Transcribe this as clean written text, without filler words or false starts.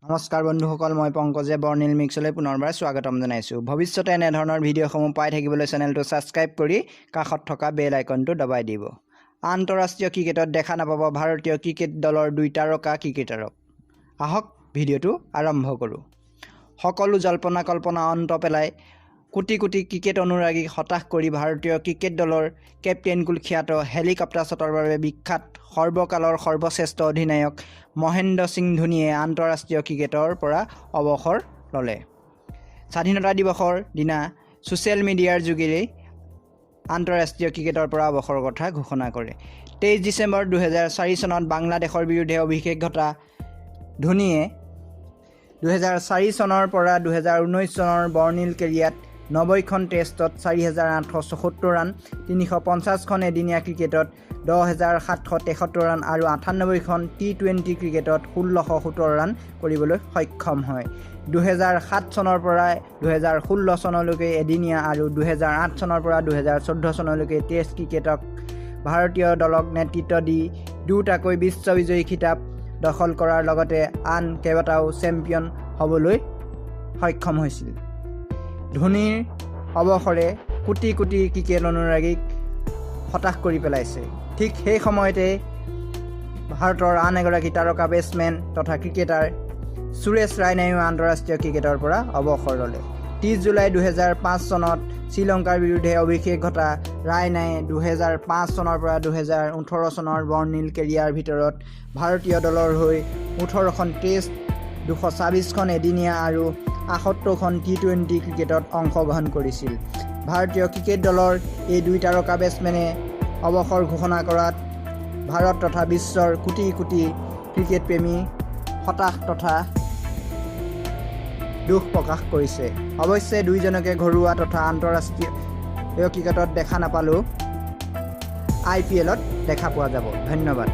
নমস্কাৰ বন্ধুসকল, মই পংকজে বৰ্ণিল মিক্সলৈ পুনৰবাৰ স্বাগতম জনাইছোঁ। ভৱিষ্যতে এনে ধৰণৰ ভিডিঅ'সমূহ পাই থাকিবলৈ চেনেলটো ছাবস্ক্ৰাইব কৰি কাষত থকা বেল আইকনটো দবাই দিব। আন্তঃৰাষ্ট্ৰীয় ক্ৰিকেটত দেখা নাপাব ভাৰতীয় ক্ৰিকেট দলৰ 2 তাৰকা ক্ৰিকেটাৰক। আহক ভিডিঅ'টো আৰম্ভ কৰোঁ। সকলো জল্পনা কল্পনা অন্ত পেলাই কোটি কোটি ক্ৰিকেট অনুৰাগীক হতাশ কৰি ভাৰতীয় ক্ৰিকেট দলৰ কেপ্টেইন কুলখ্যাত হেলিকপ্টাৰ শ্বটৰ বাবে বিখ্যাত সৰ্বকালৰ সৰ্বশ্ৰেষ্ঠ অধিনায়ক মহেন্দ্ৰ সিং ধোনীয়ে আন্তঃৰাষ্ট্ৰীয় ক্ৰিকেটৰ পৰা অৱসৰ ল'লে। স্বাধীনতা দিৱসৰ দিনা ছ'চিয়েল মিডিয়াৰ যোগেৰে আন্তঃৰাষ্ট্ৰীয় ক্ৰিকেটৰ পৰা অৱসৰৰ কথা ঘোষণা কৰে। 23 ডিচেম্বৰ 2004 চনত বাংলাদেশৰ বিৰুদ্ধে অভিষেক ঘটা ধোনীয়ে 2004 চনৰ পৰা 2019 চনৰ বৰ্ণিল কেৰিয়াৰত 90খন টেষ্টত 4874 ৰান, 350খন এদিনীয়া ক্ৰিকেটত 10773 ৰান আৰু 98খন টি20 ক্ৰিকেটত 1617 ৰান কৰিবলৈ সক্ষম হয়। 2007 চনৰ পৰা 2016 চনলৈকে এদিনীয়া আৰু 2008 চনৰ পৰা 2014 চনলৈকে টেষ্ট ক্ৰিকেটক ভাৰতীয় দলক নেতৃত্ব দি দুটাকৈ বিশ্ববিজয়ী খিতাপ দখল কৰাৰ লগতে আন কেইবাটাও চেম্পিয়ন হ'বলৈ সক্ষম হৈছিল। ধোনীৰ অৱসৰে কোটি কোটি ক্ৰিকেট অনুৰাগীক হতাশ কৰি পেলাইছে। ঠিক সেই সময়তে ভাৰতৰ আন এগৰাকী তাৰকা বেটছমেন তথা ক্ৰিকেটাৰ সুৰেশ ৰাইনাইও আন্তঃৰাষ্ট্ৰীয় ক্ৰিকেটৰ পৰা অৱসৰ ল'লে। 30 জুলাই 2005 চনত শ্ৰীলংকাৰ বিৰুদ্ধে অভিষেক ঘটা ৰাইনাই 2005 চনৰ পৰা 2018 চনৰ বৰ্ণিল কেৰিয়াৰ ভিতৰত ভাৰতীয় দলৰ হৈ 18খন টেষ্ট, 226খন এদিনীয়া আৰু 78খন টি20 ক্ৰিকেটত অংশগ্ৰহণ কৰিছিল। ভাৰতীয় ক্ৰিকেট দলৰ এই 2 তাৰকা বেটছমেনে অৱসৰ ঘোষণা কৰাত ভাৰত তথা বিশ্বৰ কোটি কোটি ক্ৰিকেট প্ৰেমী হতাশ তথা দুখ প্ৰকাশ কৰিছে। অৱশ্যে দুয়োজনকে ঘৰুৱা তথা আন্তঃৰাষ্ট্ৰীয় ক্ৰিকেটত দেখা নাপালেও IPLত দেখা পোৱা যাব। ধন্যবাদ।